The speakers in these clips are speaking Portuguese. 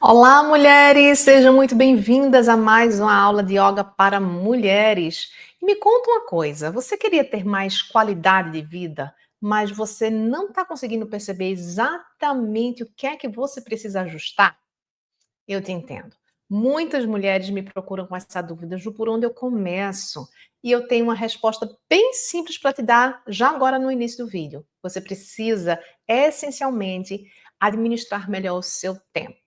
Olá, mulheres! Sejam muito bem-vindas a mais uma aula de yoga para mulheres. E me conta uma coisa: você queria ter mais qualidade de vida, mas você não está conseguindo perceber exatamente o que é que você precisa ajustar? Eu te entendo. Muitas mulheres me procuram com essa dúvida, Ju, por onde eu começo? E eu tenho uma resposta bem simples para te dar já agora no início do vídeo. Você precisa, essencialmente, administrar melhor o seu tempo.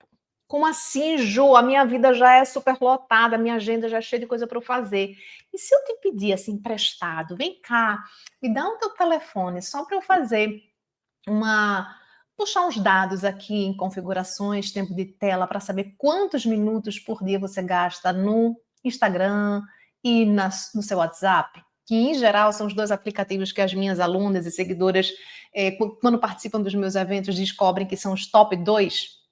Como assim, Ju? A minha vida já é super lotada, a minha agenda já é cheia de coisa para eu fazer. E se eu te pedir assim emprestado, vem cá, me dá o teu telefone só para eu fazer uma puxar uns dados aqui em configurações, tempo de tela, para saber quantos minutos por dia você gasta no Instagram e no seu WhatsApp, que em geral são os dois aplicativos que as minhas alunas e seguidoras, quando participam dos meus eventos, descobrem que são os top 2.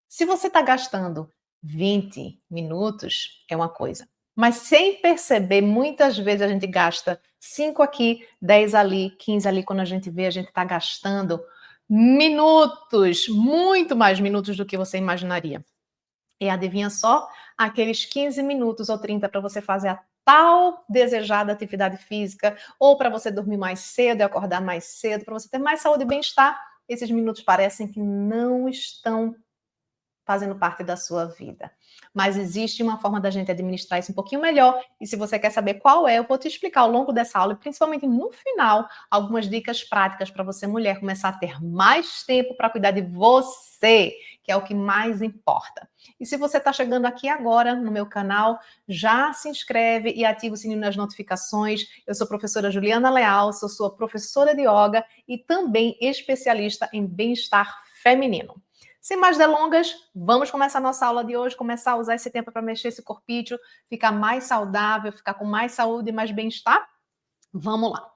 Se você está gastando 20 minutos, é uma coisa. Mas sem perceber, muitas vezes a gente gasta 5 aqui, 10 ali, 15 ali. Quando a gente vê, a gente está gastando minutos, muito mais minutos do que você imaginaria. E adivinha só? Aqueles 15 minutos ou 30 para você fazer a tal desejada atividade física, ou para você dormir mais cedo e acordar mais cedo, para você ter mais saúde e bem-estar, esses minutos parecem que não estão fazendo parte da sua vida. Mas existe uma forma da gente administrar isso um pouquinho melhor, e se você quer saber qual é, eu vou te explicar ao longo dessa aula, e principalmente no final, algumas dicas práticas para você, mulher, começar a ter mais tempo para cuidar de você, que é o que mais importa. E se você está chegando aqui agora no meu canal, já se inscreve e ativa o sininho das notificações. Eu sou a professora Juliana Leal, sou sua professora de yoga e também especialista em bem-estar feminino. Sem mais delongas, vamos começar a nossa aula de hoje, começar a usar esse tempo para mexer esse corpício, ficar mais saudável, ficar com mais saúde e mais bem-estar? Vamos lá.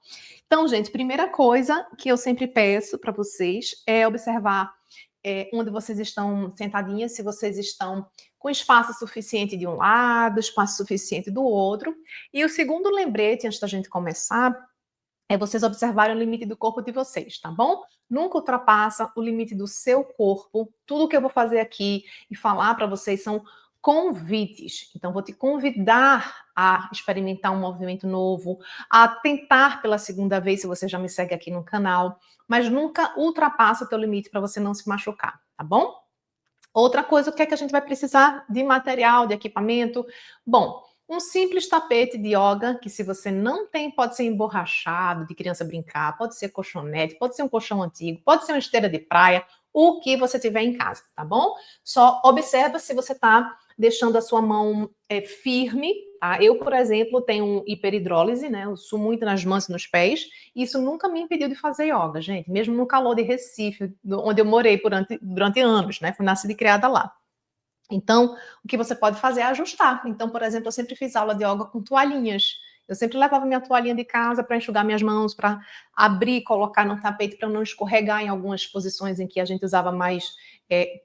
Então, gente, primeira coisa que eu sempre peço para vocês é observar onde vocês estão sentadinhas, se vocês estão com espaço suficiente de um lado, espaço suficiente do outro. E o segundo lembrete, antes da gente começar, é vocês observarem o limite do corpo de vocês, tá bom? Nunca ultrapassa o limite do seu corpo. Tudo que eu vou fazer aqui e falar para vocês são convites. Então, vou te convidar a experimentar um movimento novo, a tentar pela segunda vez, se você já me segue aqui no canal, mas nunca ultrapassa o teu limite para você não se machucar, tá bom? Outra coisa, o que é que a gente vai precisar de material, de equipamento? Bom, um simples tapete de yoga, que se você não tem, pode ser emborrachado, de criança brincar, pode ser colchonete, pode ser um colchão antigo, pode ser uma esteira de praia, o que você tiver em casa, tá bom? Só observa se você está deixando a sua mão firme, tá? Eu, por exemplo, tenho hiperidrólise, né? Eu suo muito nas mãos e nos pés, e isso nunca me impediu de fazer yoga, gente, mesmo no calor de Recife, onde eu morei durante anos, né? Fui nascida e criada lá. Então, o que você pode fazer é ajustar. Então, por exemplo, eu sempre fiz aula de yoga com toalhinhas. Eu sempre levava minha toalhinha de casa para enxugar minhas mãos, para abrir, colocar no tapete para não escorregar em algumas posições em que a gente usava mais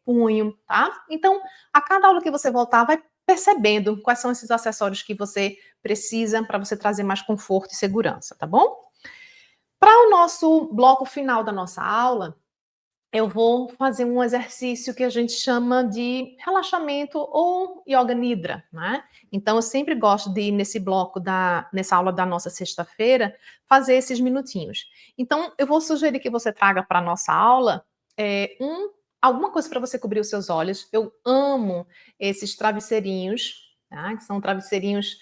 punho, tá? Então, a cada aula que você voltar, vai percebendo quais são esses acessórios que você precisa para você trazer mais conforto e segurança, tá bom? Para o nosso bloco final da nossa aula, eu vou fazer um exercício que a gente chama de relaxamento ou yoga nidra, né? Então eu sempre gosto de nesse bloco nessa aula da nossa sexta-feira fazer esses minutinhos. Então eu vou sugerir que você traga para a nossa aula alguma coisa para você cobrir os seus olhos. Eu amo esses travesseirinhos, tá? Que são travesseirinhos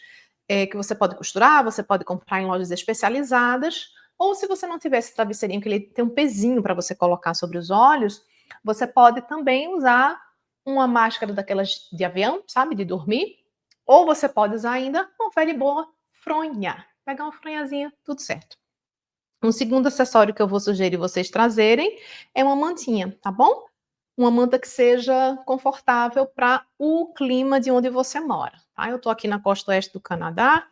que você pode costurar, você pode comprar em lojas especializadas. Ou se você não tiver esse travesseirinho, que ele tem um pezinho para você colocar sobre os olhos, você pode também usar uma máscara daquelas de avião, sabe, de dormir. Ou você pode usar ainda uma velha e boa fronha. Pegar uma fronhazinha, tudo certo. Um segundo acessório que eu vou sugerir vocês trazerem é uma mantinha, tá bom? Uma manta que seja confortável para o clima de onde você mora, tá? Eu estou aqui na costa oeste do Canadá.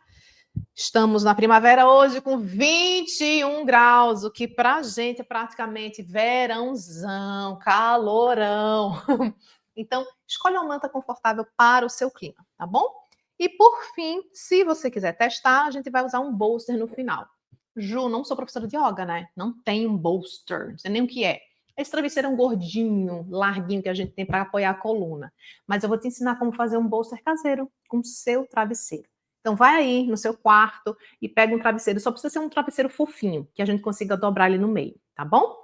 Estamos na primavera hoje com 21 graus, o que para a gente é praticamente verãozão, calorão. Então, escolha uma manta confortável para o seu clima, tá bom? E por fim, se você quiser testar, a gente vai usar um bolster no final. Ju, não sou professora de yoga, né? Não tem um bolster, não sei nem o que é. Esse travesseiro é um gordinho, larguinho que a gente tem para apoiar a coluna. Mas eu vou te ensinar como fazer um bolster caseiro com o seu travesseiro. Então vai aí no seu quarto e pega um travesseiro. Só precisa ser um travesseiro fofinho, que a gente consiga dobrar ele no meio, tá bom?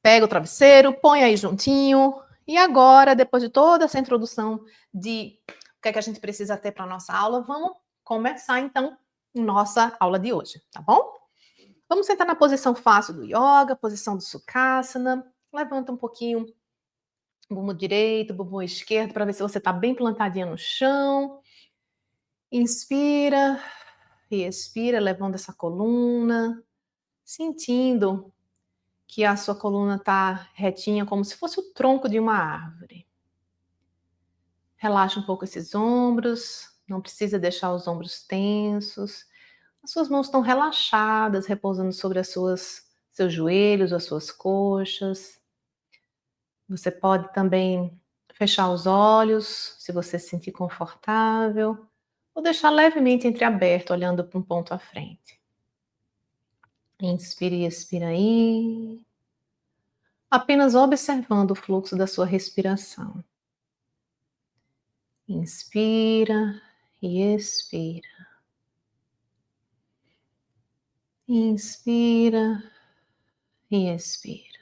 Pega o travesseiro, põe aí juntinho. E agora, depois de toda essa introdução de o que é que a gente precisa ter para a nossa aula, vamos começar então nossa aula de hoje, tá bom? Vamos sentar na posição fácil do yoga, posição do Sukhasana. Levanta um pouquinho o bumbum direito, o bumbum esquerdo, para ver se você está bem plantadinha no chão. Inspira e expira, levando essa coluna, sentindo que a sua coluna está retinha, como se fosse o tronco de uma árvore. Relaxa um pouco esses ombros, não precisa deixar os ombros tensos. As suas mãos estão relaxadas, repousando sobre seus joelhos, as suas coxas. Você pode também fechar os olhos, se você se sentir confortável, ou deixar levemente entreaberto, olhando para um ponto à frente. Inspire e expira aí, apenas observando o fluxo da sua respiração. Inspira e expira. Inspira e expira.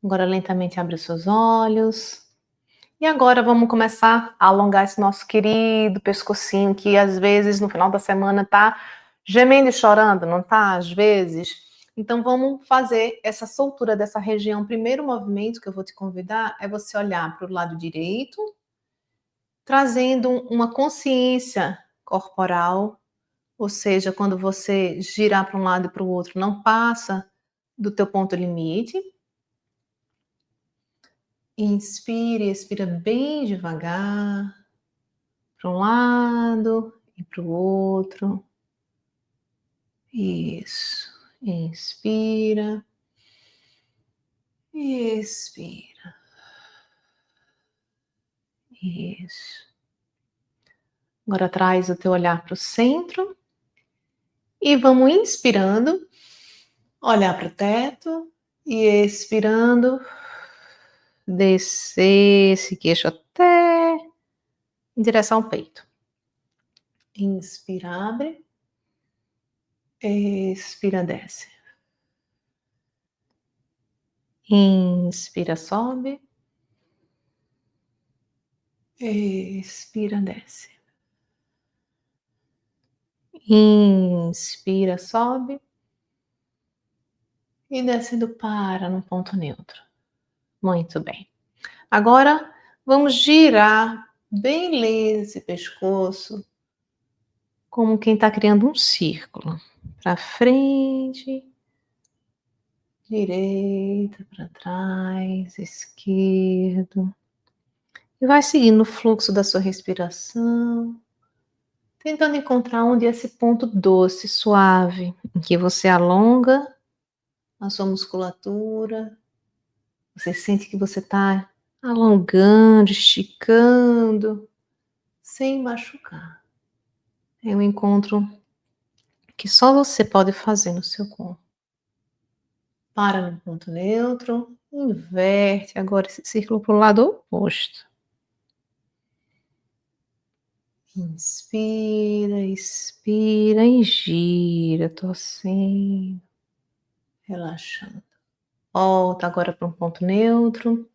Agora lentamente abre os seus olhos. E agora vamos começar a alongar esse nosso querido pescocinho que às vezes no final da semana tá gemendo e chorando, não tá? Às vezes. Então vamos fazer essa soltura dessa região. O primeiro movimento que eu vou te convidar é você olhar para o lado direito, trazendo uma consciência corporal, ou seja, quando você girar para um lado e para o outro, não passa do teu ponto limite. Inspire, expira bem devagar, para um lado e para o outro. Isso. Inspira. Expira. Isso. Agora traz o teu olhar para o centro. E vamos inspirando, olhar para o teto. E expirando, descer esse queixo até em direção ao peito. Inspira, abre. Expira, desce. Inspira, sobe. Expira, desce. Inspira, sobe. E descendo para no ponto neutro. Muito bem. Agora vamos girar bem leve esse pescoço, como quem está criando um círculo. Para frente, direita, para trás, esquerdo. E vai seguindo o fluxo da sua respiração, tentando encontrar onde é esse ponto doce, suave, em que você alonga a sua musculatura. Você sente que você está alongando, esticando, sem machucar. É um encontro que só você pode fazer no seu corpo. Para no ponto neutro, inverte agora esse círculo para o lado oposto. Inspira, expira e gira, torcendo, relaxando. Volta agora para um ponto neutro.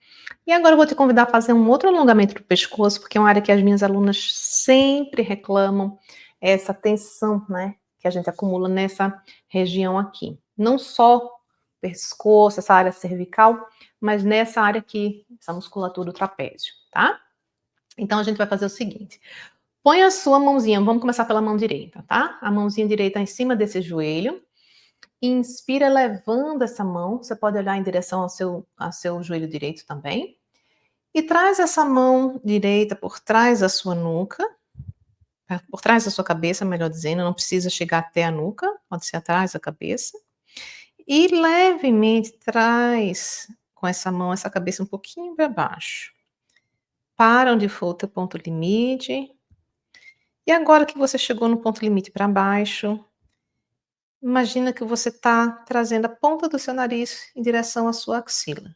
E agora eu vou te convidar a fazer um outro alongamento do pescoço, porque é uma área que as minhas alunas sempre reclamam, essa tensão, né, que a gente acumula nessa região aqui. Não só pescoço, essa área cervical, mas nessa área aqui, essa musculatura do trapézio, tá? Então a gente vai fazer o seguinte: põe a sua mãozinha, vamos começar pela mão direita, tá? A mãozinha direita em cima desse joelho. Inspira levando essa mão, você pode olhar em direção ao seu joelho direito também. E traz essa mão direita por trás da sua nuca, por trás da sua cabeça, melhor dizendo, não precisa chegar até a nuca, pode ser atrás da cabeça. E levemente traz com essa mão, essa cabeça um pouquinho para baixo. Para onde for o teu ponto limite. E agora que você chegou no ponto limite para baixo, Imagina que você está trazendo a ponta do seu nariz em direção à sua axila.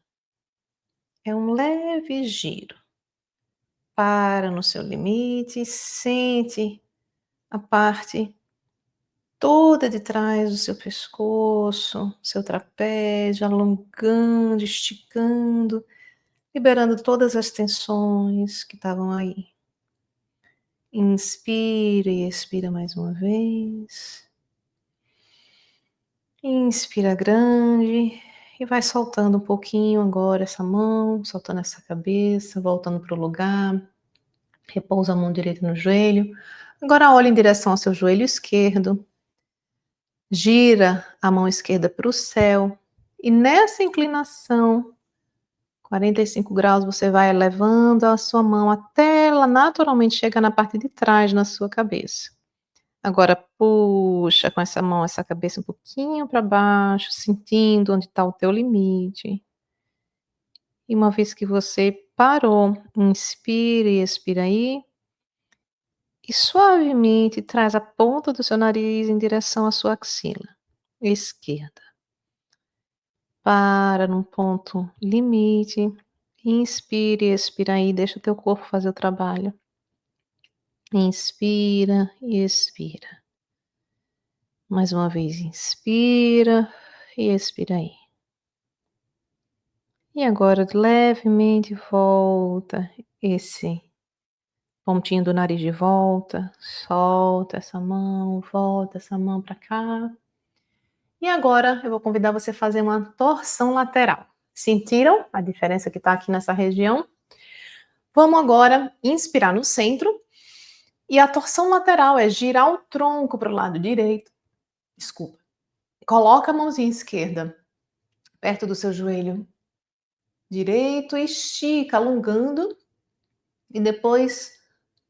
É um leve giro. Para no seu limite, sente a parte toda de trás do seu pescoço, seu trapézio, alongando, esticando, liberando todas as tensões que estavam aí. Inspira e expira mais uma vez. Inspira grande e vai soltando um pouquinho agora essa mão, soltando essa cabeça, voltando para o lugar. Repousa a mão direita no joelho. Agora olha em direção ao seu joelho esquerdo. Gira a mão esquerda para o céu. E nessa inclinação, 45 graus, você vai elevando a sua mão até ela naturalmente chegar na parte de trás na sua cabeça. Agora puxa com essa mão, essa cabeça um pouquinho para baixo, sentindo onde está o teu limite. E uma vez que você parou, inspira e expira aí. E suavemente traz a ponta do seu nariz em direção à sua axila esquerda. Para num ponto limite. Inspire e expira aí, deixa o teu corpo fazer o trabalho. Inspira e expira. Mais uma vez, inspira e expira aí. E agora levemente volta esse pontinho do nariz de volta, solta essa mão, volta essa mão para cá. E agora eu vou convidar você a fazer uma torção lateral. Sentiram a diferença que está aqui nessa região? Vamos agora inspirar no centro. E a torção lateral é girar o tronco para o lado direito. Desculpa. Coloca a mãozinha esquerda perto do seu joelho direito, estica, alongando. E depois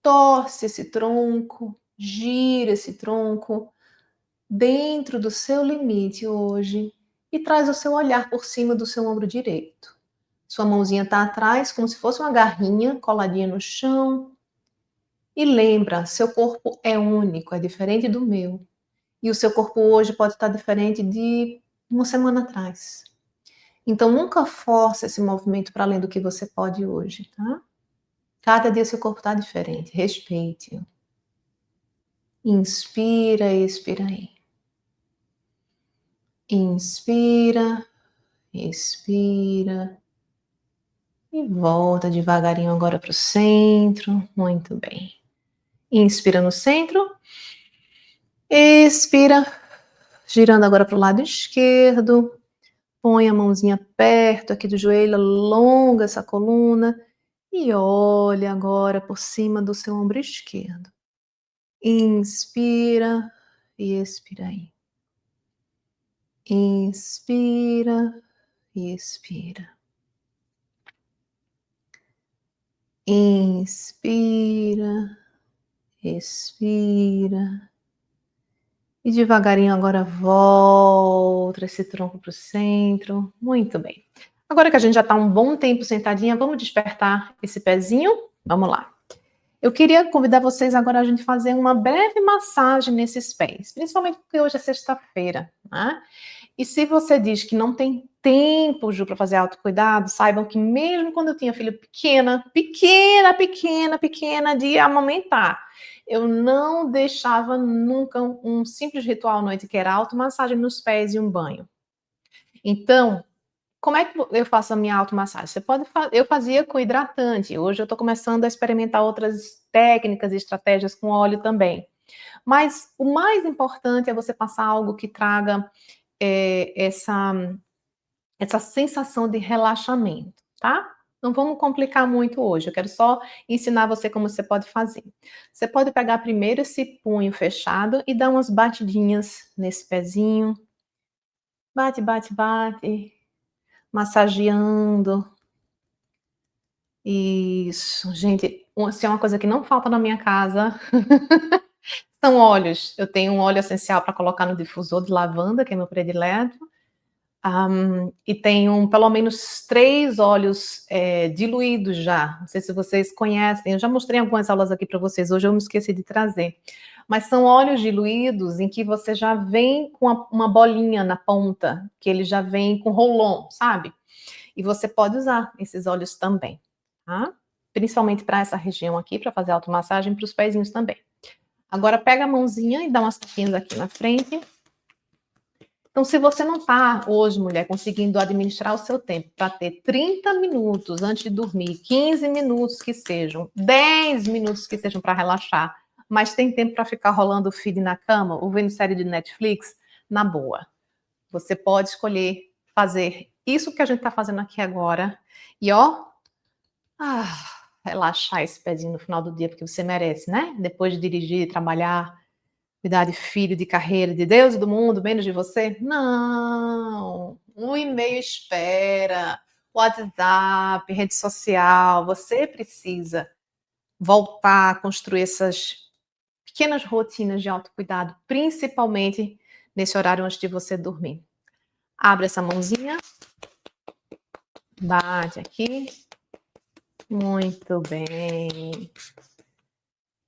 torce esse tronco, gira esse tronco dentro do seu limite hoje e traz o seu olhar por cima do seu ombro direito. Sua mãozinha está atrás, como se fosse uma garrinha coladinha no chão. E lembra, seu corpo é único, é diferente do meu. E o seu corpo hoje pode estar diferente de uma semana atrás. Então nunca force esse movimento para além do que você pode hoje, tá? Cada dia seu corpo está diferente, respeite-o. Inspira e expira aí. Inspira, expira. E volta devagarinho agora para o centro. Muito bem. Inspira no centro. Expira. Girando agora para o lado esquerdo. Põe a mãozinha perto aqui do joelho. Alonga essa coluna. E olha agora por cima do seu ombro esquerdo. Inspira e expira aí. Inspira e expira. Inspira, expira. E devagarinho agora volta esse tronco para o centro. Muito bem. Agora que a gente já está um bom tempo sentadinha, vamos despertar esse pezinho? Vamos lá. Eu queria convidar vocês agora a gente fazer uma breve massagem nesses pés, principalmente porque hoje é sexta-feira, né? E se você diz que não tem tempo, Ju, para fazer autocuidado, saibam que mesmo quando eu tinha filho pequena de amamentar, eu não deixava nunca um simples ritual à noite, que era automassagem nos pés e um banho. Então, como é que eu faço a minha automassagem? Eu fazia com hidratante, hoje eu estou começando a experimentar outras técnicas e estratégias com óleo também. Mas o mais importante é você passar algo que traga essa sensação de relaxamento, tá? Não vamos complicar muito hoje, eu quero só ensinar você como você pode fazer. Você pode pegar primeiro esse punho fechado e dar umas batidinhas nesse pezinho. Bate, bate, bate. Massageando. Isso, gente, se é uma coisa que não falta na minha casa, são óleos. Eu tenho um óleo essencial para colocar no difusor de lavanda, que é meu predileto. E tenho pelo menos 3 óleos diluídos já. Não sei se vocês conhecem, eu já mostrei algumas aulas aqui para vocês, hoje eu me esqueci de trazer. Mas são óleos diluídos em que você já vem com uma bolinha na ponta, que ele já vem com roll-on, sabe? E você pode usar esses óleos também, tá? Principalmente para essa região aqui, para fazer automassagem, para os pezinhos também. Agora pega a mãozinha e dá umas tapinhas aqui na frente. Então, se você não está hoje, mulher, conseguindo administrar o seu tempo para ter 30 minutos antes de dormir, 15 minutos que sejam, 10 minutos que sejam para relaxar, mas tem tempo para ficar rolando o feed na cama ou vendo série de Netflix, na boa. Você pode escolher fazer isso que a gente está fazendo aqui agora e, ó, relaxar esse pezinho no final do dia, porque você merece, né? Depois de dirigir, trabalhar, cuidar de filho, de carreira, de Deus e do mundo, menos de você? Não. Um e-mail espera, WhatsApp, rede social. Você precisa voltar a construir essas pequenas rotinas de autocuidado, principalmente nesse horário antes de você dormir. Abre essa mãozinha, bate aqui. Muito bem.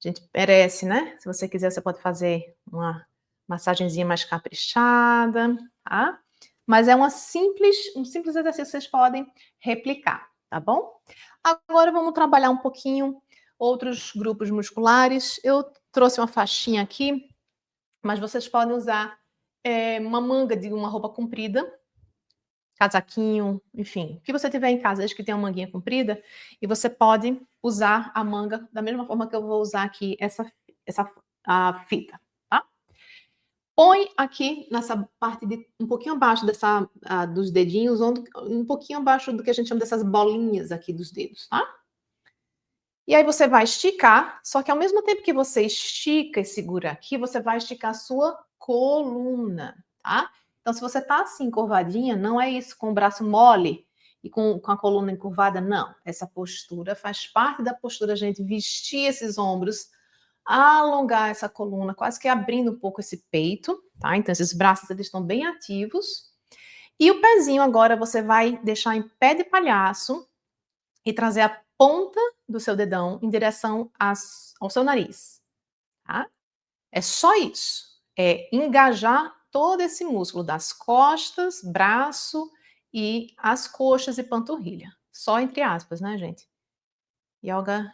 A gente merece, né? Se você quiser, você pode fazer uma massagenzinha mais caprichada, tá? Mas é um simples exercício que vocês podem replicar, tá bom? Agora vamos trabalhar um pouquinho outros grupos musculares. Eu trouxe uma faixinha aqui, mas vocês podem usar uma manga de uma roupa comprida, casaquinho, enfim, o que você tiver em casa, desde que tenha uma manguinha comprida, e você pode usar a manga da mesma forma que eu vou usar aqui essa a fita, tá? Põe aqui nessa parte de um pouquinho abaixo dos dedinhos, um pouquinho abaixo do que a gente chama dessas bolinhas aqui dos dedos, tá? E aí você vai esticar, só que ao mesmo tempo que você estica e segura aqui, você vai esticar a sua coluna, tá? Então, se você tá assim, curvadinha, não é isso, com o braço mole e com a coluna encurvada, não. Essa postura faz parte da postura, a gente vestir esses ombros, alongar essa coluna, quase que abrindo um pouco esse peito, tá? Então, esses braços, eles estão bem ativos. E o pezinho agora você vai deixar em pé de palhaço e trazer a ponta do seu dedão em direção ao seu nariz, tá? É só isso. É engajar todo esse músculo das costas, braço e as coxas e panturrilha. Só entre aspas, né, gente? Yoga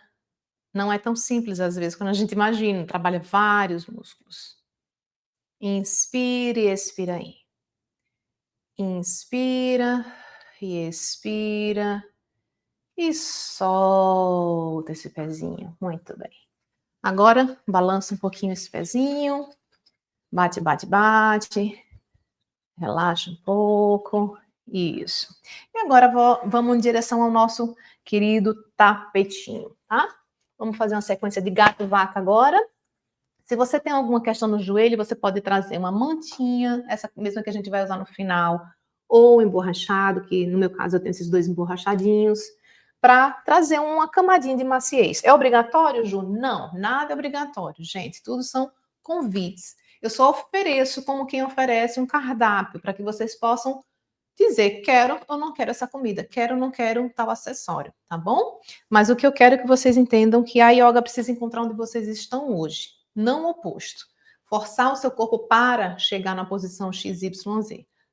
não é tão simples às vezes quando a gente imagina, trabalha vários músculos. Inspira e expira aí. Inspira e expira. E solta esse pezinho. Muito bem. Agora, balança um pouquinho esse pezinho. Bate, bate, bate. Relaxa um pouco. Isso. E agora vamos em direção ao nosso querido tapetinho, tá? Vamos fazer uma sequência de gato-vaca agora. Se você tem alguma questão no joelho, você pode trazer uma mantinha, essa mesma que a gente vai usar no final, ou emborrachado, que no meu caso eu tenho esses dois emborrachadinhos, para trazer uma camadinha de maciez. É obrigatório, Ju? Não, nada é obrigatório, gente. Tudo são convites. Eu só ofereço como quem oferece um cardápio para que vocês possam dizer quero ou não quero essa comida, quero ou não quero tal acessório, tá bom? Mas o que eu quero é que vocês entendam que a yoga precisa encontrar onde vocês estão hoje, não o oposto. Forçar o seu corpo para chegar na posição XYZ.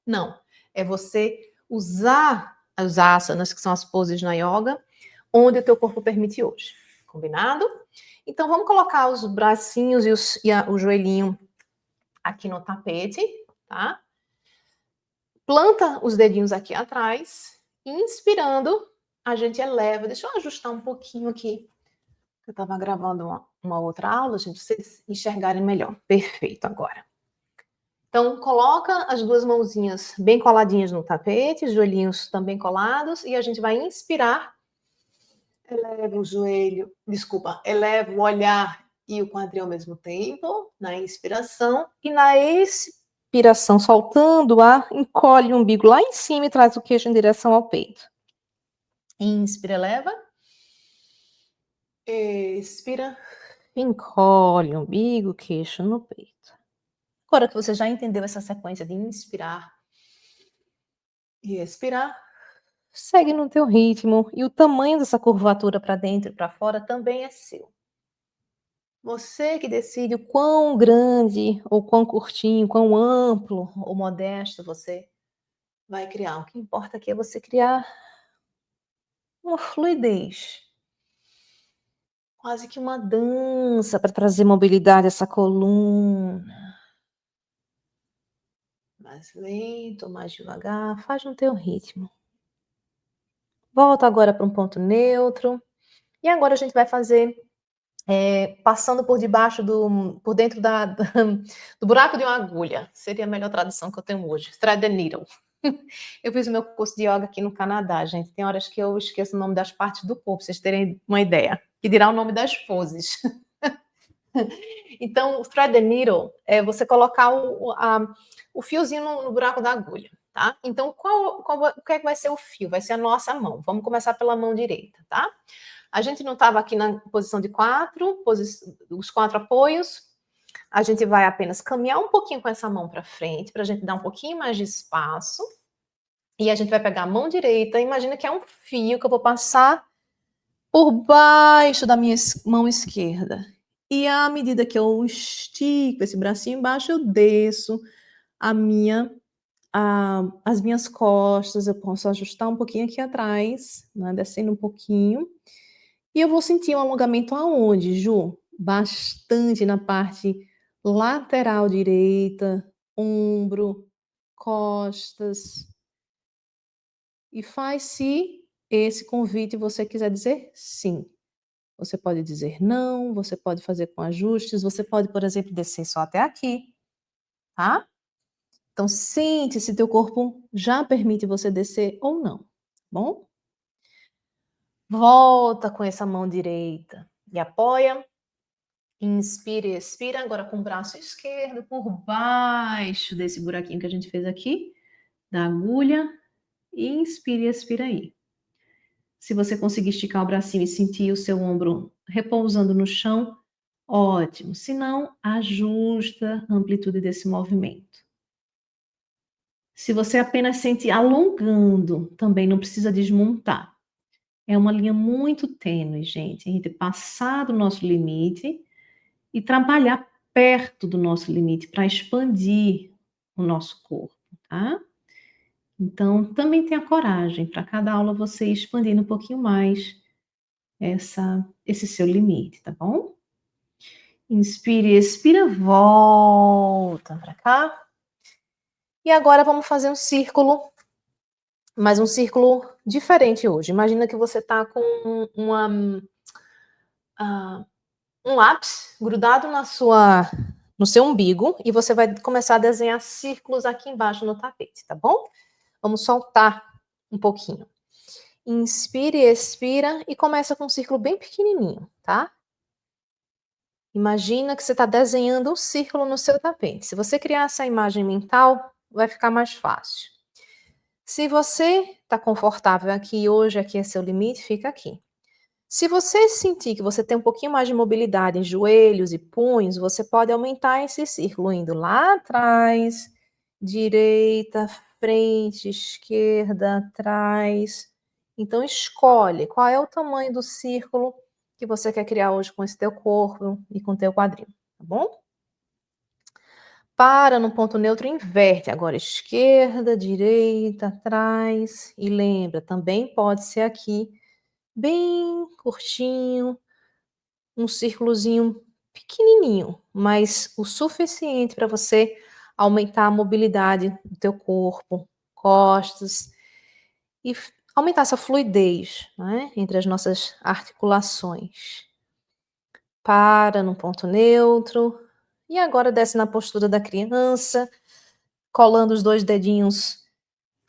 Não, é você usar as asanas, que são as poses na yoga, onde o teu corpo permite hoje. Combinado? Então vamos colocar os bracinhos o joelhinho aqui no tapete, tá? Planta os dedinhos aqui atrás, inspirando, a gente eleva. Deixa eu ajustar um pouquinho aqui. Eu estava gravando uma outra aula, gente, vocês enxergarem melhor. Perfeito, agora. Então, coloca as duas mãozinhas bem coladinhas no tapete, os joelhinhos também colados, e a gente vai inspirar. Eleva o joelho, desculpa, eleva o olhar e o quadril ao mesmo tempo, na inspiração, e na expiração, soltando o ar, encolhe o umbigo lá em cima e traz o queixo em direção ao peito. Inspira, eleva. Expira, encolhe o umbigo, queixo no peito. Agora que você já entendeu essa sequência de inspirar e expirar, segue no teu ritmo e o tamanho dessa curvatura para dentro e para fora também é seu. Você que decide o quão grande ou quão curtinho, quão amplo ou modesto você vai criar. O que importa aqui é você criar uma fluidez, quase que uma dança para trazer mobilidade a essa coluna. Mais lento, mais devagar, faz no teu ritmo. Volta agora para um ponto neutro. E agora a gente vai fazer, passando por dentro do buraco de uma agulha. Seria a melhor tradução que eu tenho hoje. Thread the needle. Eu fiz o meu curso de yoga aqui no Canadá, gente. Tem horas que eu esqueço o nome das partes do corpo, pra vocês terem uma ideia. Que dirá o nome das poses. Então, o thread the needle é você colocar o fiozinho no buraco da agulha, tá? Então, o que é que vai ser o fio? Vai ser a nossa mão. Vamos começar pela mão direita, tá? A gente não estava aqui na posição de os 4 apoios. A gente vai apenas caminhar um pouquinho com essa mão para frente, para a gente dar um pouquinho mais de espaço. E a gente vai pegar a mão direita. Imagina que é um fio que eu vou passar por baixo da minha mão esquerda. E à medida que eu estico esse bracinho embaixo, eu desço a minha, as minhas costas. Eu posso ajustar um pouquinho aqui atrás, né, descendo um pouquinho. E eu vou sentir um alongamento aonde, Ju? Bastante na parte lateral direita, ombro, costas. E faz se esse convite você quiser dizer sim. Você pode dizer não, você pode fazer com ajustes, você pode, por exemplo, descer só até aqui, tá? Então sente se teu corpo já permite você descer ou não, tá bom? Volta com essa mão direita e apoia. Inspira e expira, agora com o braço esquerdo por baixo desse buraquinho que a gente fez aqui, da agulha. Inspira e expira aí. Se você conseguir esticar o bracinho e sentir o seu ombro repousando no chão, ótimo. Se não, ajusta a amplitude desse movimento. Se você apenas sente alongando, também não precisa desmontar. É uma linha muito tênue, gente. A gente passar do nosso limite e trabalhar perto do nosso limite para expandir o nosso corpo, tá? Então, também tenha coragem para cada aula você ir expandindo um pouquinho mais esse seu limite, tá bom? Inspire, expira, volta para cá. E agora vamos fazer um círculo, mas um círculo diferente hoje. Imagina que você está com um lápis grudado no seu umbigo e você vai começar a desenhar círculos aqui embaixo no tapete, tá bom? Vamos soltar um pouquinho. Inspire, expira e começa com um círculo bem pequenininho, tá? Imagina que você está desenhando um círculo no seu tapete. Se você criar essa imagem mental, vai ficar mais fácil. Se você está confortável aqui hoje, aqui é seu limite, fica aqui. Se você sentir que você tem um pouquinho mais de mobilidade em joelhos e punhos, você pode aumentar esse círculo indo lá atrás, direita, frente, esquerda, atrás. Então escolhe qual é o tamanho do círculo que você quer criar hoje com esse teu corpo e com o teu quadril, tá bom? Para no ponto neutro, inverte agora esquerda, direita, atrás e lembra, também pode ser aqui bem curtinho, um círculozinho pequenininho, mas o suficiente para você aumentar a mobilidade do teu corpo, costas e aumentar essa fluidez, né, entre as nossas articulações. Para no ponto neutro e agora desce na postura da criança, colando os 2 dedinhos,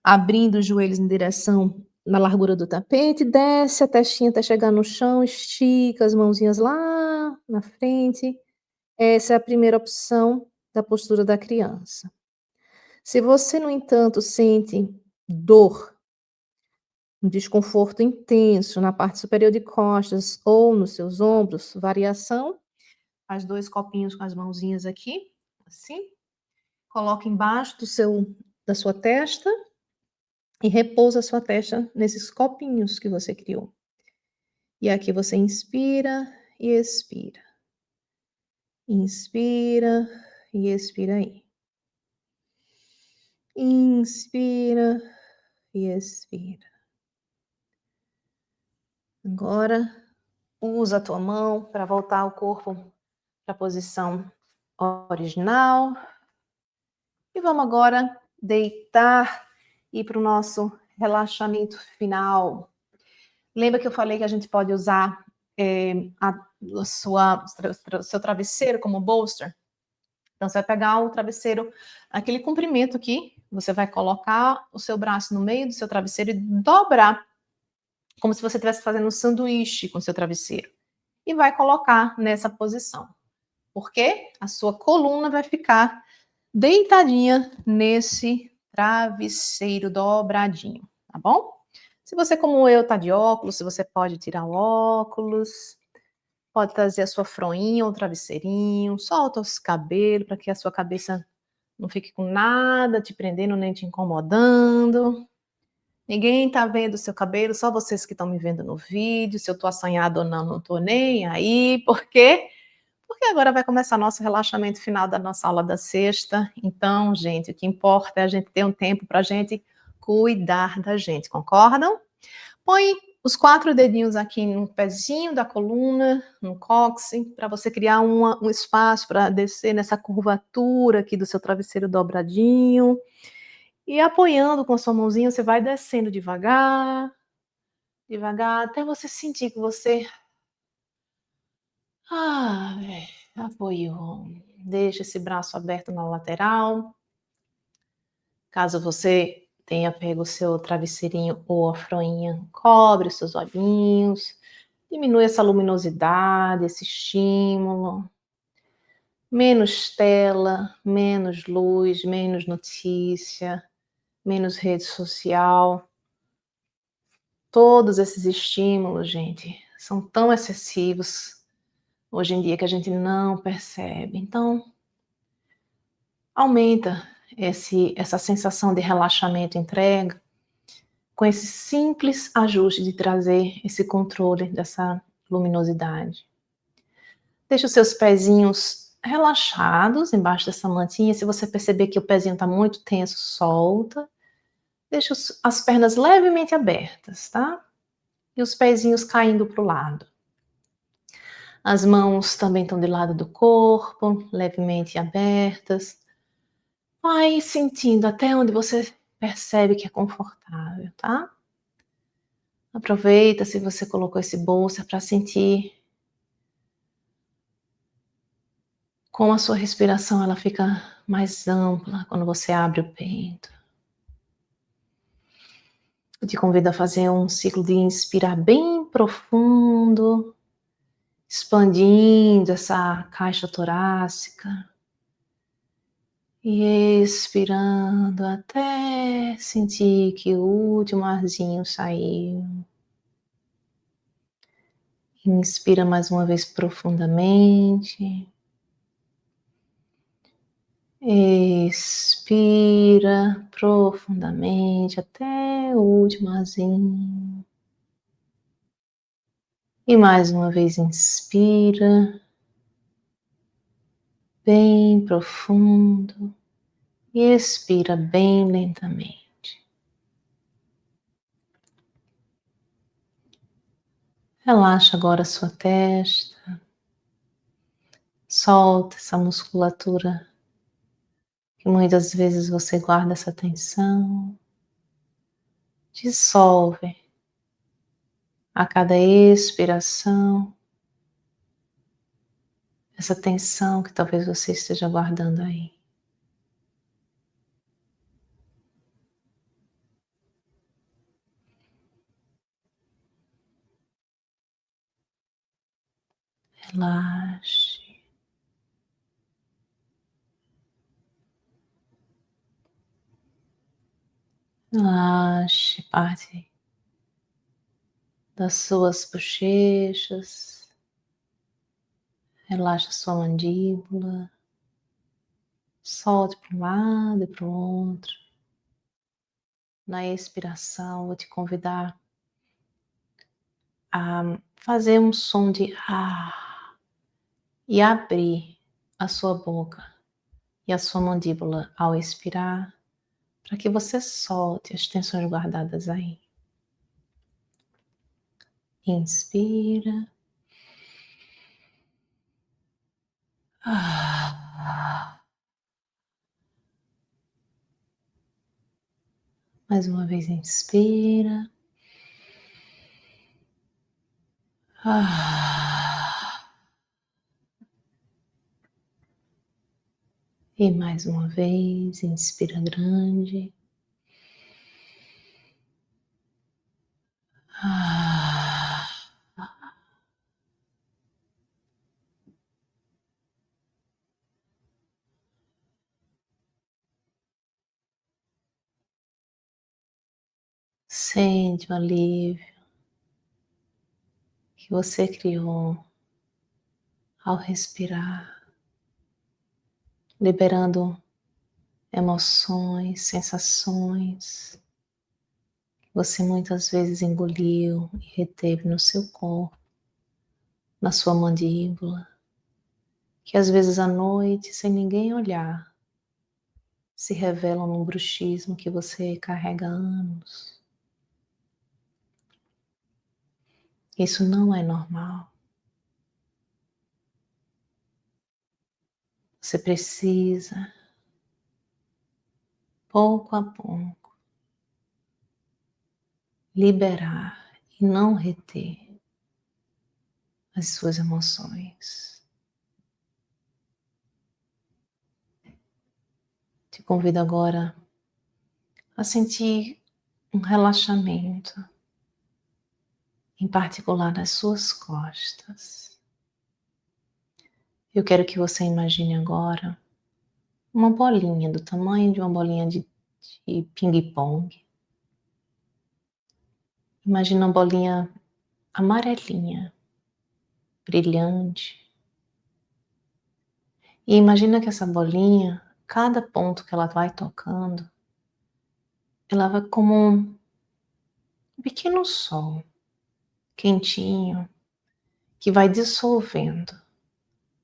abrindo os joelhos em direção na largura do tapete, desce a testinha até chegar no chão, estica as mãozinhas lá na frente. Essa é a primeira opção da postura da criança. Se você, no entanto, sente dor, um desconforto intenso na parte superior de costas ou nos seus ombros, variação, faz 2 copinhos com as mãozinhas aqui, assim, coloca embaixo da sua testa e repousa a sua testa nesses copinhos que você criou. E aqui você inspira e expira. Inspira e expira aí. Inspira e expira. Agora, usa a tua mão para voltar o corpo para a posição original. E vamos agora deitar e ir para o nosso relaxamento final. Lembra que eu falei que a gente pode usar o seu travesseiro como bolster? Então, você vai pegar o travesseiro, aquele comprimento aqui, você vai colocar o seu braço no meio do seu travesseiro e dobrar, como se você estivesse fazendo um sanduíche com o seu travesseiro. E vai colocar nessa posição. Porque a sua coluna vai ficar deitadinha nesse travesseiro dobradinho, tá bom? Se você, como eu, tá de óculos, se você pode tirar o óculos, pode trazer a sua fronha ou travesseirinho, solta os cabelos para que a sua cabeça não fique com nada te prendendo nem te incomodando. Ninguém tá vendo o seu cabelo, só vocês que estão me vendo no vídeo. Se eu tô assanhada ou não, não tô nem aí. Por quê? Porque agora vai começar nosso relaxamento final da nossa aula da sexta. Então, gente, o que importa é a gente ter um tempo para a gente cuidar da gente, concordam? Põe os 4 dedinhos aqui no pezinho da coluna, no cóccix, para você criar um espaço para descer nessa curvatura aqui do seu travesseiro dobradinho. E apoiando com a sua mãozinha, você vai descendo devagar, devagar, até você sentir que você ah, apoiou. Deixa esse braço aberto na lateral. Caso você tenha pego o seu travesseirinho ou a fronha, cobre os seus olhinhos. Diminui essa luminosidade, esse estímulo. Menos tela, menos luz, menos notícia, menos rede social. Todos esses estímulos, gente, são tão excessivos hoje em dia que a gente não percebe. Então, aumenta essa sensação de relaxamento e entrega com esse simples ajuste de trazer esse controle dessa luminosidade. Deixa os seus pezinhos relaxados embaixo dessa mantinha. Se você perceber que o pezinho está muito tenso, solta. Deixa as pernas levemente abertas, tá? E os pezinhos caindo para o lado. As mãos também estão de lado do corpo, levemente abertas. Vai sentindo até onde você percebe que é confortável, tá? Aproveita se você colocou esse bolsa para sentir como a sua respiração ela fica mais ampla quando você abre o peito. Eu te convido a fazer um ciclo de inspirar bem profundo, expandindo essa caixa torácica. E expirando até sentir que o último arzinho saiu. Inspira mais uma vez profundamente. Expira profundamente até o último arzinho. E mais uma vez inspira bem profundo e expira bem lentamente. Relaxa agora a sua testa. Solta essa musculatura que muitas vezes você guarda essa tensão. Dissolve a cada expiração essa tensão que talvez você esteja guardando aí. Relaxe. Relaxe parte das suas bochechas. Relaxe a sua mandíbula. Solte para um lado e para o outro. Na expiração, vou te convidar a fazer um som de ah e abrir a sua boca e a sua mandíbula ao expirar, para que você solte as tensões guardadas aí. Inspira. Ah. Mais uma vez, inspira. Ah. E mais uma vez, inspira grande. Ah. Sente o alívio que você criou ao respirar, liberando emoções, sensações que você muitas vezes engoliu e reteve no seu corpo, na sua mandíbula, que às vezes à noite, sem ninguém olhar, se revelam num bruxismo que você carrega há anos. Isso não é normal. Você precisa, pouco a pouco, liberar e não reter as suas emoções. Te convido agora a sentir um relaxamento, em particular nas suas costas. Eu quero que você imagine agora uma bolinha do tamanho de uma bolinha de ping-pong. Imagina uma bolinha amarelinha, brilhante. E imagina que essa bolinha, cada ponto que ela vai tocando, ela vai como um pequeno sol quentinho que vai dissolvendo,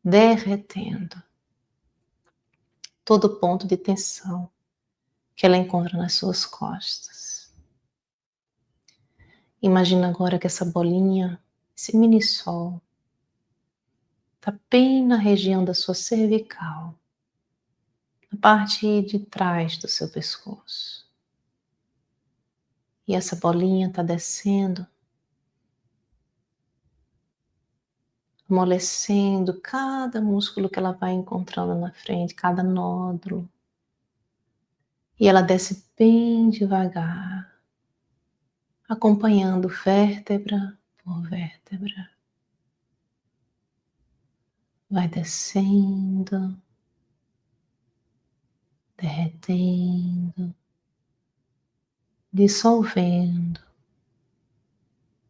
derretendo todo ponto de tensão que ela encontra nas suas costas. Imagina agora que essa bolinha, esse mini sol, está bem na região da sua cervical, na parte de trás do seu pescoço. E essa bolinha está descendo, amolecendo cada músculo que ela vai encontrando na frente, cada nódulo. E ela desce bem devagar, acompanhando vértebra por vértebra. Vai descendo, derretendo, dissolvendo,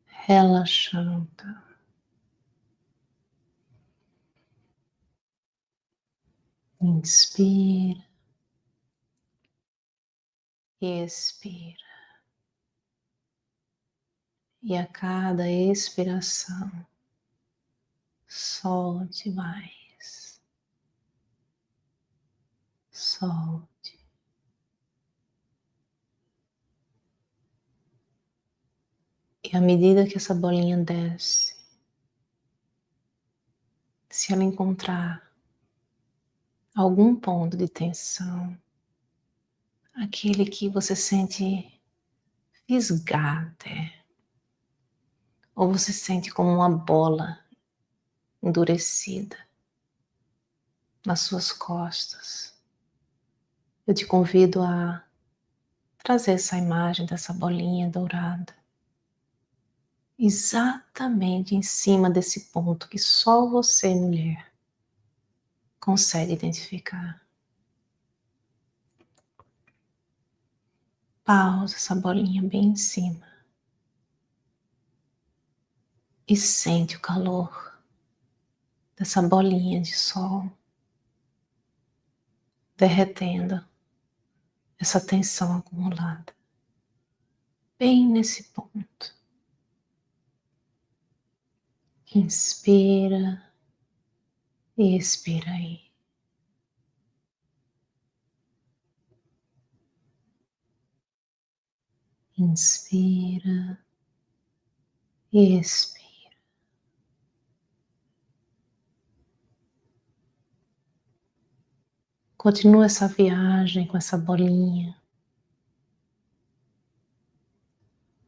relaxando. Inspira, expira. E a cada expiração, solte mais, solte. E à medida que essa bolinha desce, se ela encontrar algum ponto de tensão, aquele que você sente fisgar até, ou você sente como uma bola endurecida nas suas costas, eu te convido a trazer essa imagem dessa bolinha dourada exatamente em cima desse ponto que só você, mulher, consegue identificar. Pausa essa bolinha bem em cima e sente o calor dessa bolinha de sol derretendo essa tensão acumulada bem nesse ponto. Inspira e expira aí. Inspira e expira. Continua essa viagem com essa bolinha,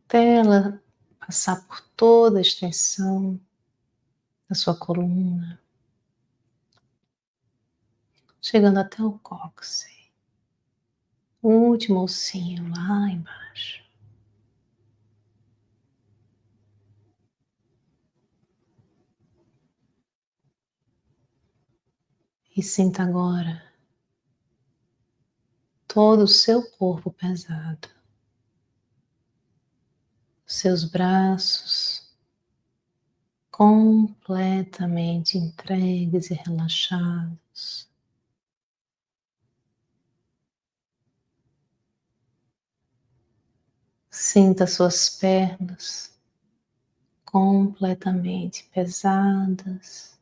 até ela passar por toda a extensão da sua coluna, chegando até o cóccix, o último ossinho lá embaixo. E sinta agora todo o seu corpo pesado, seus braços completamente entregues e relaxados. Sinta suas pernas completamente pesadas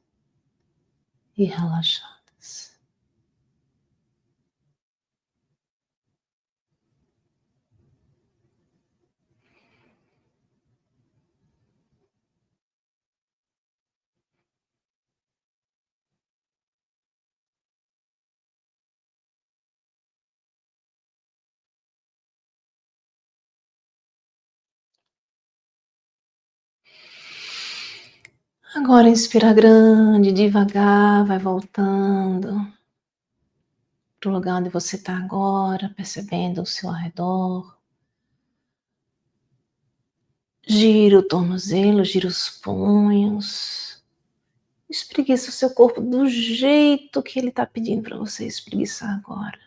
e relaxadas. Agora inspira grande, devagar, vai voltando para o lugar onde você está agora, percebendo o seu arredor. Gira o tornozelo, gira os punhos. Espreguiça o seu corpo do jeito que ele está pedindo para você espreguiçar agora.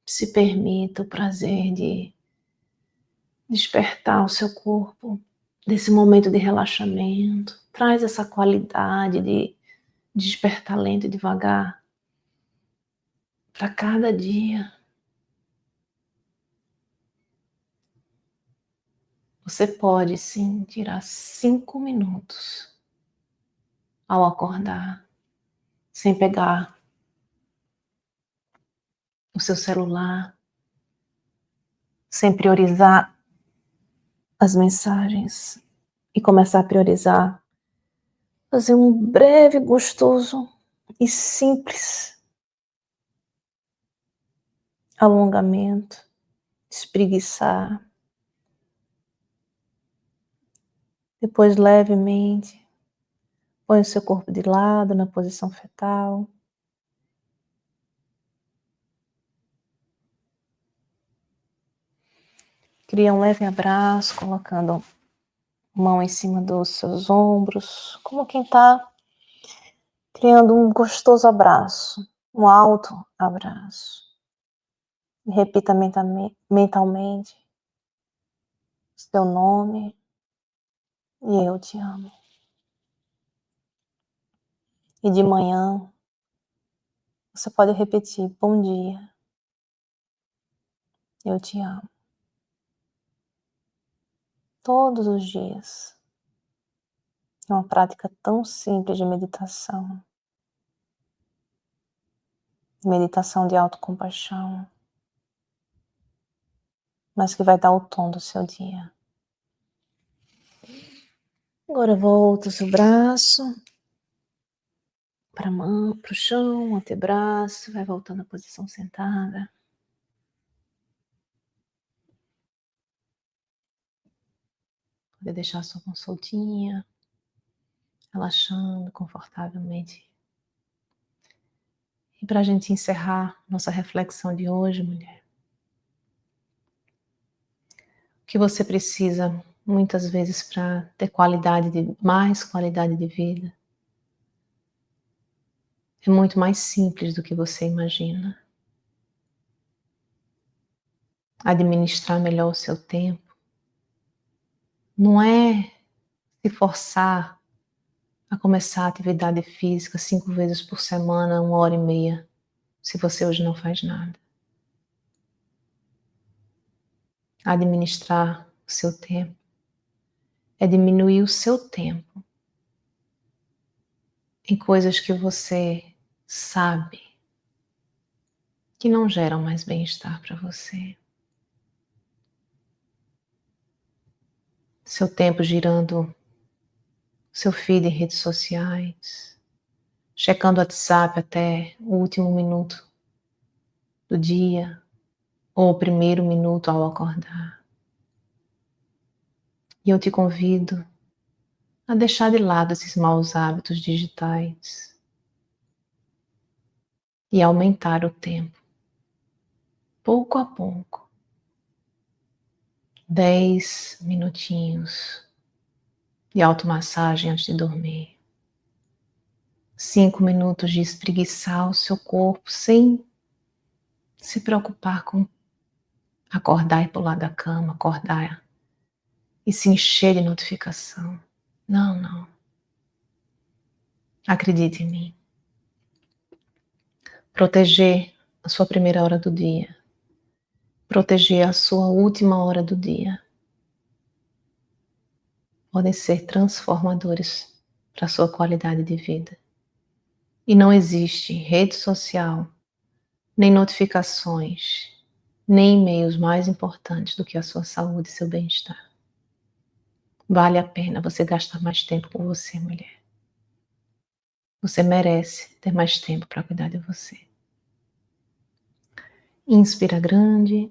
Se permita o prazer de despertar o seu corpo desse momento de relaxamento. Traz essa qualidade de despertar lento e devagar para cada dia. Você pode sim tirar 5 minutos ao acordar, sem pegar o seu celular, sem priorizar as mensagens e começar a priorizar, fazer um breve, gostoso e simples alongamento, espreguiçar. Depois, levemente, põe o seu corpo de lado na posição fetal. Cria um leve abraço, colocando mão em cima dos seus ombros, como quem está criando um gostoso abraço, um alto abraço. E repita mentalmente seu nome e eu te amo. E de manhã, você pode repetir: bom dia, eu te amo. Todos os dias. É uma prática tão simples de meditação. Meditação de autocompaixão, mas que vai dar o tom do seu dia. Agora volta o seu braço para a mão, para o chão, antebraço, vai voltando à posição sentada. Pode deixar a sua mão soltinha, relaxando confortavelmente. E para a gente encerrar nossa reflexão de hoje, mulher, o que você precisa muitas vezes para ter mais qualidade de vida é muito mais simples do que você imagina. Administrar melhor o seu tempo não é se forçar a começar a atividade física 5 vezes por semana, 1h30, se você hoje não faz nada. Administrar o seu tempo é diminuir o seu tempo em coisas que você sabe que não geram mais bem-estar para você. Seu tempo girando seu feed em redes sociais, checando o WhatsApp até o último minuto do dia, ou o primeiro minuto ao acordar. E eu te convido a deixar de lado esses maus hábitos digitais e aumentar o tempo, pouco a pouco. 10 minutinhos de automassagem antes de dormir. 5 minutos de espreguiçar o seu corpo sem se preocupar com acordar e pular da cama, acordar e se encher de notificação. Não, não. Acredite em mim. Proteger a sua primeira hora do dia. Proteger a sua última hora do dia. Podem ser transformadores para a sua qualidade de vida. E não existe rede social, nem notificações, nem e-mails mais importantes do que a sua saúde e seu bem-estar. Vale a pena você gastar mais tempo com você, mulher. Você merece ter mais tempo para cuidar de você. Inspira grande.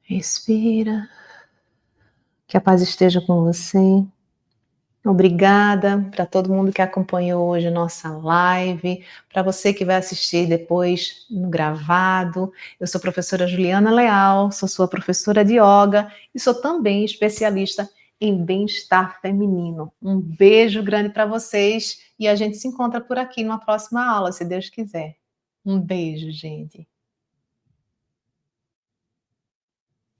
Respira. Que a paz esteja com você. Obrigada para todo mundo que acompanhou hoje a nossa live, para você que vai assistir depois no gravado. Eu sou a professora Juliana Leal, sou sua professora de yoga e sou também especialista em bem-estar feminino. Um beijo grande para vocês e a gente se encontra por aqui numa próxima aula, se Deus quiser. Um beijo, gente.